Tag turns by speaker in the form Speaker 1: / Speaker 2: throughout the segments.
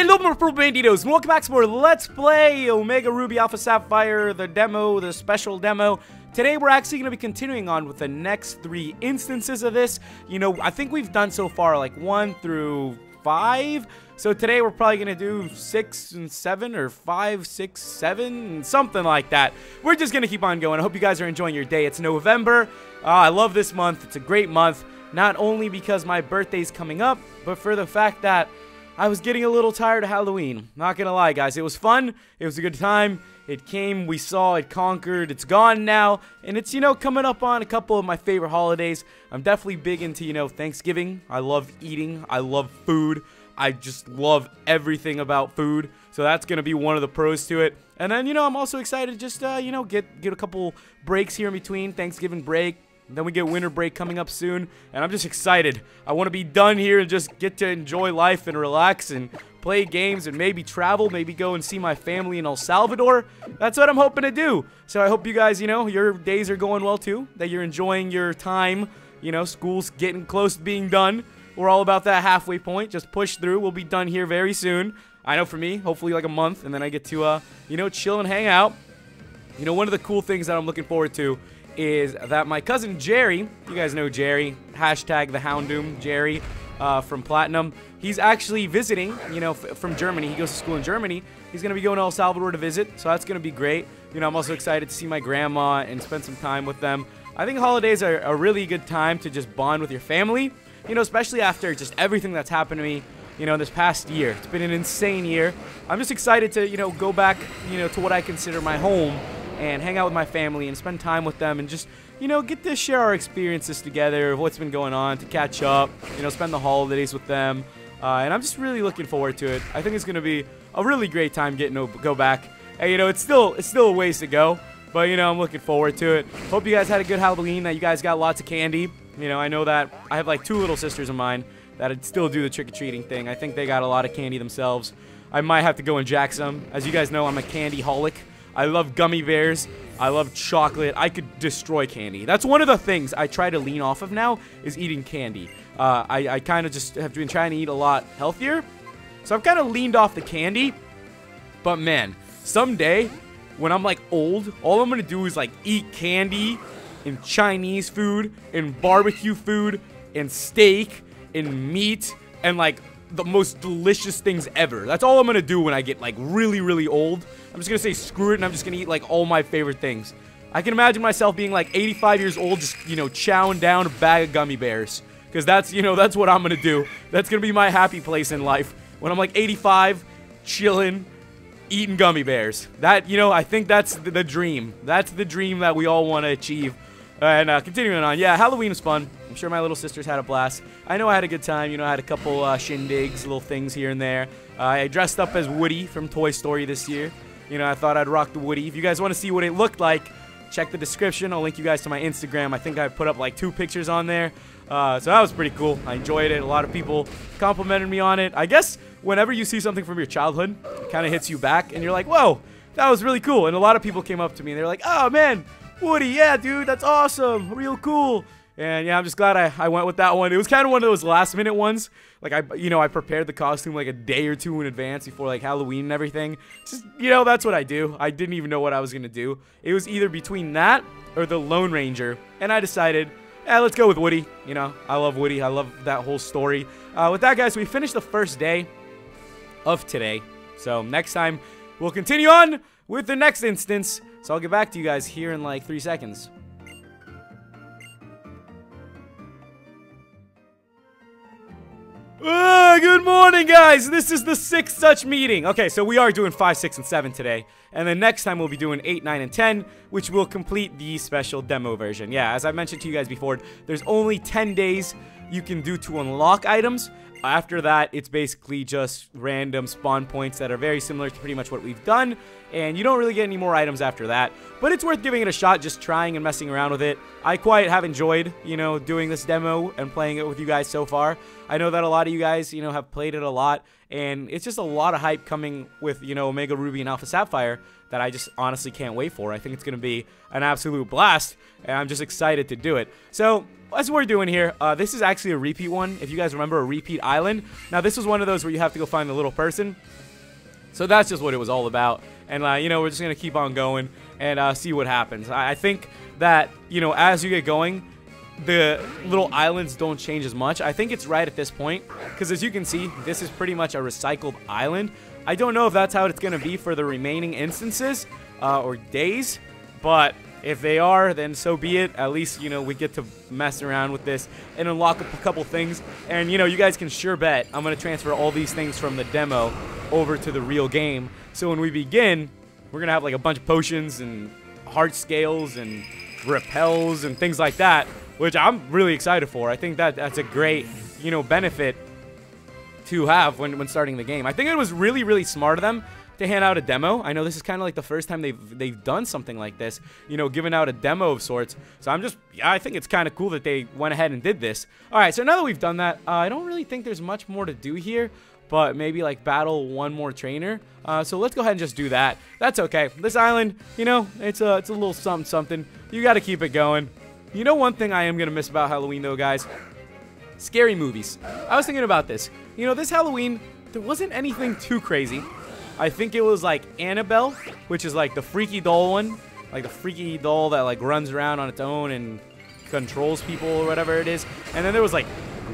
Speaker 1: Hello, my Purple Banditos, and welcome back to more Let's Play Omega Ruby Alpha Sapphire, the demo, the special demo. Today, we're actually going to be continuing on with the next 3 instances of this. You know, I think we've done so far, like, 1 through 5. So today, we're probably going to do 6 and 7, or 5, 6, 7, something like that. We're just going to keep on going. I hope you guys are enjoying your day. It's November. I love this month. It's a great month. Not only because my birthday's coming up, but for the fact that I was getting a little tired of Halloween. Not gonna lie, guys. It was fun. It was a good time. It came, we saw, it conquered. It's gone now. And it's, you know, coming up on a couple of my favorite holidays. I'm definitely big into, you know, Thanksgiving. I love eating. I love food. I just love everything about food. So that's gonna be one of the pros to it. And then, you know, I'm also excited to just, you know, get a couple breaks here in between. Thanksgiving break. Then we get winter break coming up soon, and I'm just excited. I want to be done here and just get to enjoy life and relax and play games and maybe travel, maybe go and see my family in El Salvador. That's what I'm hoping to do. So I hope you guys, you know, your days are going well too, that you're enjoying your time. You know, school's getting close to being done. We're all about that halfway point. Just push through. We'll be done here very soon. I know for me, hopefully like a month, and then I get to, you know, chill and hang out. You know, one of the cool things that I'm looking forward to is that my cousin Jerry, you guys know Jerry, hashtag the Houndoom, Jerry from Platinum. He's actually visiting, you know, from Germany. He goes to school in Germany. He's going to be going to El Salvador to visit, so that's going to be great. You know, I'm also excited to see my grandma and spend some time with them. I think holidays are a really good time to just bond with your family, you know, especially after just everything that's happened to me, you know, this past year. It's been an insane year. I'm just excited to, you know, go back, you know, to what I consider my home and hang out with my family and spend time with them and just, you know, get to share our experiences together of what's been going on, to catch up, you know, spend the holidays with them. And I'm just really looking forward to it. I think it's going to be a really great time getting to go back. And, you know, it's still a ways to go, but, you know, I'm looking forward to it. Hope you guys had a good Halloween, that you guys got lots of candy. You know, I know that I have like 2 little sisters of mine that still do the trick-or-treating thing. I think they got a lot of candy themselves. I might have to go and jack some. As you guys know, I'm a candy-holic. I love gummy bears. I love chocolate. I could destroy candy. That's one of the things I try to lean off of now, is eating candy. I kind of just have been trying to eat a lot healthier. So I've kind of leaned off the candy. But man, someday, when I'm like old, all I'm going to do is like eat candy and Chinese food and barbecue food and steak and meat and like the most delicious things ever. That's all I'm gonna do when I get like really, really old. I'm just gonna say screw it, and I'm just gonna eat like all my favorite things. I can imagine myself being like 85 years old, just, you know, chowing down a bag of gummy bears, because that's, you know, that's what I'm gonna do. That's gonna be my happy place in life, when I'm like 85, chilling, eating gummy bears. That, you know, I think that's the dream. That's the dream that we all want to achieve. And continuing on, yeah, Halloween was fun. I'm sure my little sisters had a blast. I know I had a good time. You know, I had a couple shindigs, little things here and there. I dressed up as Woody from Toy Story this year. You know, I thought I'd rock the Woody. If you guys want to see what it looked like, check the description. I'll link you guys to my Instagram. I think I put up like 2 pictures on there. So that was pretty cool. I enjoyed it. A lot of people complimented me on it. I guess whenever you see something from your childhood, it kind of hits you back, and you're like, whoa, that was really cool. And a lot of people came up to me, and they're like, oh, man, Woody, yeah, dude, that's awesome, real cool. And yeah, I'm just glad I went with that one. It was kind of one of those last minute ones. Like, I prepared the costume like a day or 2 in advance before like Halloween and everything. Just, you know, that's what I do. I didn't even know what I was gonna do. It was either between that or the Lone Ranger, and I decided, yeah, let's go with Woody. You know, I love Woody. I love that whole story. With that, guys, we finished the first day of today. So next time we'll continue on with the next instance. So I'll get back to you guys here in like 3 seconds. Good morning, guys. This is the 6th such meeting. Okay, so we are doing 5, 6, and 7 today. And then next time we'll be doing 8, 9, and 10, which will complete the special demo version. Yeah, as I mentioned to you guys before, there's only 10 days you can do to unlock items. After that, it's basically just random spawn points that are very similar to pretty much what we've done, and you don't really get any more items after that. But it's worth giving it a shot, just trying and messing around with it. I quite have enjoyed, you know, doing this demo and playing it with you guys so far. I know that a lot of you guys, you know, have played it a lot, and it's just a lot of hype coming with, you know, Omega Ruby and Alpha Sapphire that I just honestly can't wait for. I think it's going to be an absolute blast, and I'm just excited to do it. So that's what we're doing here. This is actually a repeat one. If you guys remember, a repeat island. Now, this was one of those where you have to go find the little person. So that's just what it was all about. And, you know, we're just going to keep on going and see what happens. I think that, you know, as you get going, the little islands don't change as much. I think it's right at this point, because as you can see, this is pretty much a recycled island. I don't know if that's how it's going to be for the remaining instances or days, but if they are, then so be it. At least, you know, we get to mess around with this and unlock a couple things. And, you know, you guys can sure bet I'm going to transfer all these things from the demo over to the real game. So when we begin, we're going to have like a bunch of potions and heart scales and repels and things like that, which I'm really excited for. I think that that's a great, you know, benefit to have when starting the game. I think it was really, really smart of them to hand out a demo. I know this is kind of like the first time they've done something like this, you know, giving out a demo of sorts. So I think it's kind of cool that they went ahead and did this. All right, so now that we've done that, I don't really think there's much more to do here, but maybe like battle one more trainer. So let's go ahead and just do that. That's okay. This island, you know, it's a little something. You got to keep it going. You know, one thing I am going to miss about Halloween, though, guys? Scary movies. I was thinking about this. You know, this Halloween, there wasn't anything too crazy. I think it was like Annabelle, which is like the freaky doll one. Like the freaky doll that like runs around on its own and controls people or whatever it is. And then there was like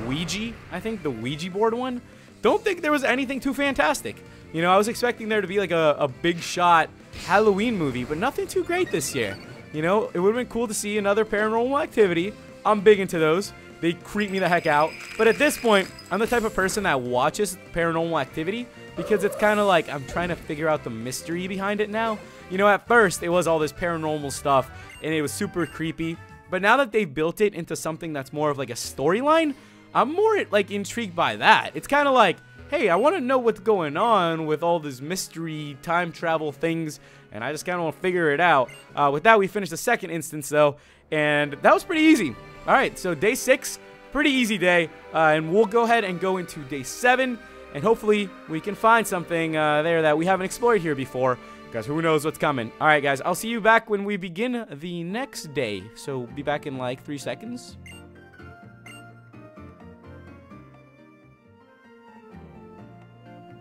Speaker 1: Ouija, I think, the Ouija board one. Don't think there was anything too fantastic. You know, I was expecting there to be like a big shot Halloween movie, but nothing too great this year. You know, it would have been cool to see another Paranormal Activity. I'm big into those. They creep me the heck out. But at this point, I'm the type of person that watches Paranormal Activity because it's kind of like I'm trying to figure out the mystery behind it now. You know, at first, it was all this paranormal stuff, and it was super creepy. But now that they've built it into something that's more of like a storyline, I'm more like intrigued by that. It's kind of like, hey, I want to know what's going on with all this mystery time travel things, and I just kind of want to figure it out. With that, we finished the second instance, though, and that was pretty easy. All right, so day 6, pretty easy day, and we'll go ahead and go into day 7, and hopefully we can find something there that we haven't explored here before, because who knows what's coming. All right, guys, I'll see you back when we begin the next day, so be back in like 3 seconds.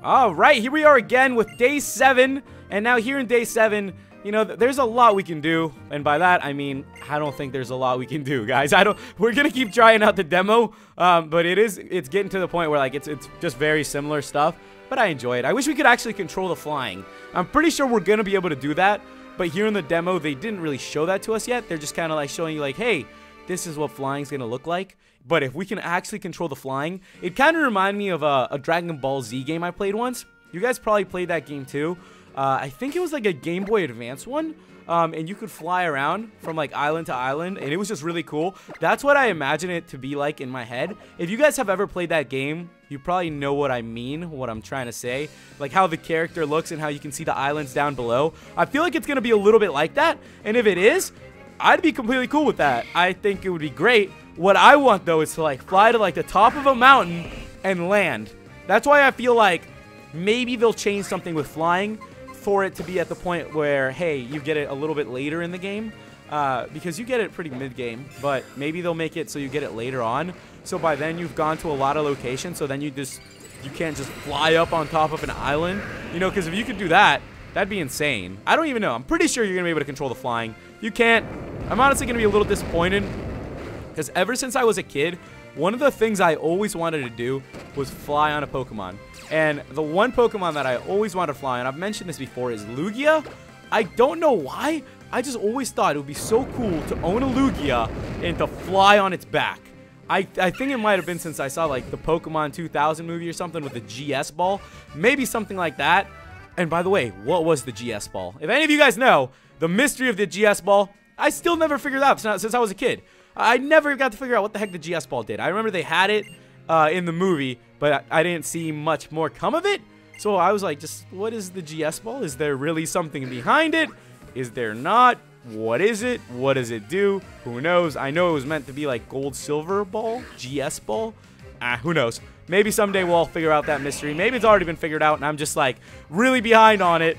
Speaker 1: All right, here we are again with day 7, and now here in day 7, you know, there's a lot we can do, and by that, I mean, I don't think there's a lot we can do, guys. We're gonna keep trying out the demo, but it's getting to the point where, like, it's just very similar stuff, but I enjoy it. I wish we could actually control the flying. I'm pretty sure we're gonna be able to do that, but here in the demo, they didn't really show that to us yet. They're just kind of, like, showing you, like, hey, this is what flying's gonna look like. But if we can actually control the flying, it kind of reminded me of a Dragon Ball Z game I played once. You guys probably played that game too. I think it was like a Game Boy Advance one, and you could fly around from like island to island, and it was just really cool. That's what I imagine it to be like in my head. If you guys have ever played that game, you probably know what I mean, what I'm trying to say, like how the character looks and how you can see the islands down below. I feel like it's going to be a little bit like that, and if it is, I'd be completely cool with that. I think it would be great. What I want, though, is to like fly to like the top of a mountain and land. That's why I feel like maybe they'll change something with flying for it to be at the point where, hey, you get it a little bit later in the game, because you get it pretty mid-game, but maybe they'll make it so you get it later on. So by then you've gone to a lot of locations, so then you can't just fly up on top of an island, you know, because if you could do that, that'd be insane. I don't even know. I'm pretty sure you're going to be able to control the flying. You can't. I'm honestly going to be a little disappointed, because ever since I was a kid, one of the things I always wanted to do was fly on a Pokemon. And the one Pokemon that I always wanted to fly on, I've mentioned this before, is Lugia. I don't know why. I just always thought it would be so cool to own a Lugia and to fly on its back. I think it might have been since I saw like the Pokemon 2000 movie or something with the GS ball. Maybe something like that. And by the way, what was the GS ball? If any of you guys know the mystery of the GS ball, I still never figured out since I was a kid. I never got to figure out what the heck the GS ball did. I remember they had it in the movie, but I didn't see much more come of it. So I was like, just what is the GS ball? Is there really something behind it? Is there not? What is it? What does it do? Who knows? I know it was meant to be like gold, silver ball, GS ball. Who knows? Maybe someday we'll all figure out that mystery. Maybe it's already been figured out and I'm just like really behind on it.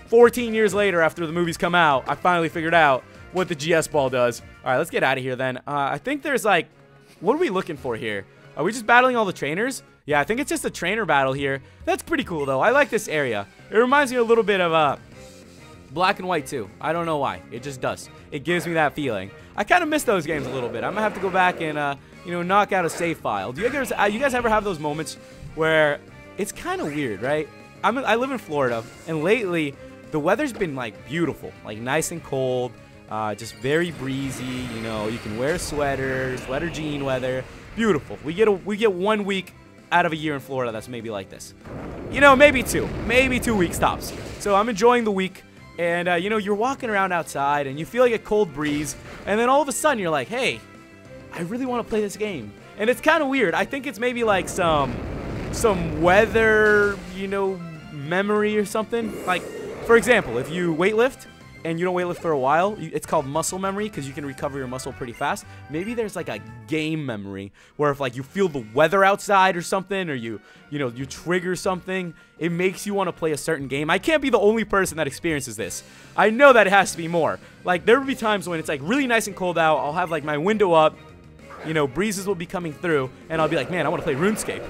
Speaker 1: 14 years later after the movies come out, I finally figured out what the GS ball does. All right, let's get out of here then. I think there's like, what are we looking for here? Are we just battling all the trainers? Yeah, I think it's just a trainer battle here. That's pretty cool, though. I like this area. It reminds me a little bit of Black and White, too. I don't know why. It just does. It gives me that feeling. I kind of miss those games a little bit. I'm going to have to go back and, you know, knock out a save file. Do you guys ever have those moments where it's kind of weird, right? I live in Florida, and lately the weather's been, like, beautiful. Like, nice and cold. Just very breezy. You know, you can wear sweater jean weather. Beautiful. We get 1 week out of a year in Florida that's maybe like this. You know, maybe 2 weeks tops. So I'm enjoying the week, and you know, you're walking around outside and you feel like a cold breeze, and then all of a sudden you're like, hey, I really want to play this game. And it's kind of weird. I think it's maybe like some weather, you know, memory or something. Like, for example, if you weightlift and you don't weightlift for a while, it's called muscle memory because you can recover your muscle pretty fast. Maybe there's like a game memory where if like you feel the weather outside or something, or you trigger something, it makes you want to play a certain game. I can't be the only person that experiences this. I know that it has to be more. Like, there will be times when it's like really nice and cold out. I'll have like my window up, you know, breezes will be coming through, and I'll be like, man, I want to play RuneScape.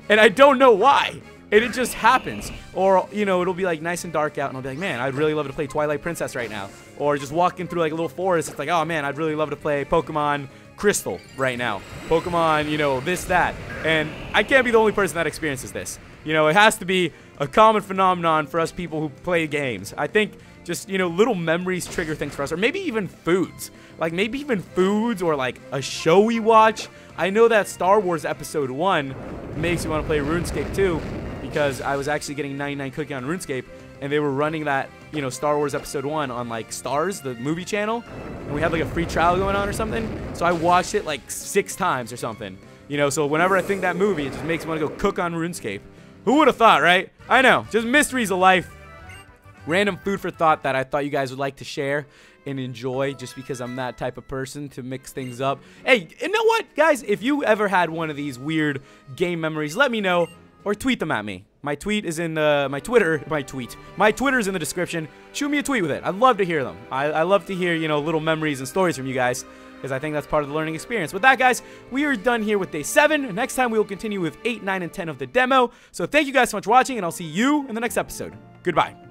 Speaker 1: And I don't know why. And it just happens. Or, you know, it'll be like nice and dark out, and I'll be like, man, I'd really love to play Twilight Princess right now. Or just walking through like a little forest, it's like, oh man, I'd really love to play Pokemon Crystal right now. Pokemon, you know, this, that. And I can't be the only person that experiences this. You know, it has to be a common phenomenon for us people who play games. I think just, you know, little memories trigger things for us. Or maybe even foods. Like, maybe even foods or like a show we watch. I know that Star Wars Episode 1 makes me want to play RuneScape 2. Because I was actually getting 99 Cookie on RuneScape, and they were running that, you know, Star Wars Episode 1 on, like, Stars, the movie channel, and we had, like, a free trial going on or something, so I watched it, like, 6 times or something, you know, so whenever I think that movie, it just makes me want to go cook on RuneScape. Who would have thought, right? I know, just mysteries of life, random food for thought that I thought you guys would like to share and enjoy, just because I'm that type of person to mix things up. Hey, you know what, guys? If you ever had one of these weird game memories, let me know. Or tweet them at me. My tweet is in the, my Twitter's in the description. Shoot me a tweet with it. I'd love to hear them. I love to hear, you know, little memories and stories from you guys, because I think that's part of the learning experience. With that, guys, we are done here with day 7. Next time, we will continue with 8, 9, and 10 of the demo. So thank you guys so much for watching, and I'll see you in the next episode. Goodbye.